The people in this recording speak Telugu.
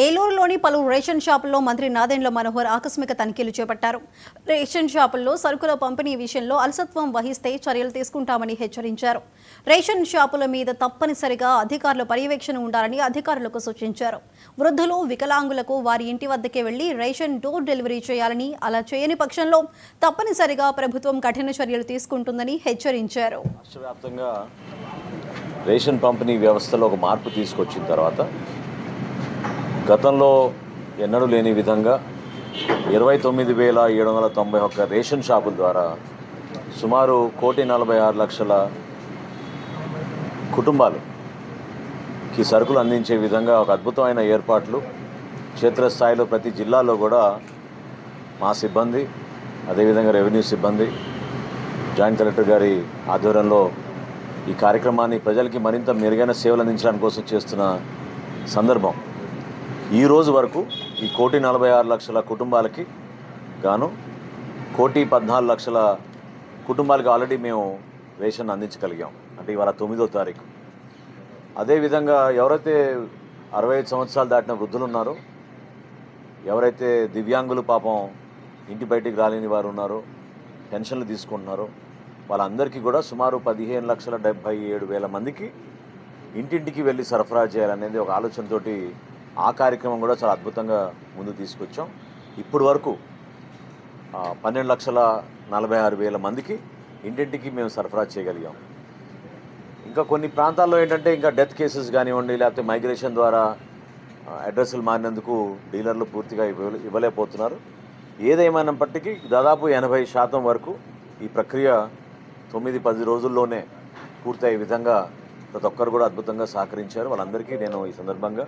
ఏలూరులోని పలు రేషన్ షాపుల్లో మంత్రి నాదెండ్ల మనోహర్ ఆకస్మిక తనిఖీలు చేపట్టారు. రేషన్ షాపుల్లో సరుకుల పంపిణీ విషయంలో అలసత్వం వహిస్తే చర్యలు తీసుకుంటామని హెచ్చరించారు. రేషన్ షాపుల మీద తప్పనిసరిగా అధికారుల పర్యవేక్షణ ఉండాలని అధికారులకు సూచించారు. వృద్ధులు, వికలాంగులకు వారి ఇంటి వద్దకే వెళ్లి రేషన్ డోర్ డెలివరీ చేయాలని, అలా చేయని పక్షంలో తప్పనిసరిగా ప్రభుత్వం కఠిన చర్యలు తీసుకుంటుందని హెచ్చరించారు. రాష్ట్రవ్యాప్తంగా రేషన్ పంపిణీ వ్యవస్థలో ఒక మార్పు తీసుకొచ్చిన తర్వాత గతంలో ఎన్నడూ లేని విధంగా 29,791 రేషన్ షాపుల ద్వారా సుమారు 1,46,00,000 కుటుంబాలకి సరుకులు అందించే విధంగా ఒక అద్భుతమైన ఏర్పాట్లు క్షేత్రస్థాయిలో ప్రతి జిల్లాలో కూడా మా సిబ్బంది, అదేవిధంగా రెవెన్యూ సిబ్బంది, జాయింట్ కలెక్టర్ గారి ఆధ్వర్యంలో ఈ కార్యక్రమాన్ని ప్రజలకి మరింత మెరుగైన సేవలు అందించడానికి కోసం చేస్తున్న సందర్భం. ఈ రోజు వరకు ఈ 1,46,00,000 కుటుంబాలకి గాను 1,14,00,000 కుటుంబాలకి ఆల్రెడీ మేము రేషన్ అందించగలిగాం. అంటే ఇవాళ 9వ తారీఖు. అదేవిధంగా ఎవరైతే 65 సంవత్సరాలు దాటిన వృద్ధులు ఉన్నారో, ఎవరైతే దివ్యాంగులు పాపం ఇంటి బయటికి రాలేని వారు ఉన్నారో, పెన్షన్లు తీసుకుంటున్నారో, వాళ్ళందరికీ కూడా సుమారు 15,77,000 మందికి ఇంటింటికి వెళ్ళి సరఫరా చేయాలనేది ఒక ఆలోచనతోటి ఆ కార్యక్రమం కూడా చాలా అద్భుతంగా ముందుకు తీసుకొచ్చాం. ఇప్పటి వరకు 12,46,000 మందికి ఇంటింటికి మేము సరఫరా చేయగలిగాం. ఇంకా కొన్ని ప్రాంతాల్లో ఏంటంటే ఇంకా డెత్ కేసెస్ కానివ్వండి, లేకపోతే మైగ్రేషన్ ద్వారా అడ్రస్లు మారినందుకు డీలర్లు పూర్తిగా ఇవ్వలేకపోతున్నారు. ఏదేమైనప్పటికీ దాదాపు 80% వరకు ఈ ప్రక్రియ 9-10 రోజుల్లోనే పూర్తయ్యే విధంగా ప్రతి ఒక్కరు కూడా అద్భుతంగా సహకరించారు. వాళ్ళందరికీ నేను ఈ సందర్భంగా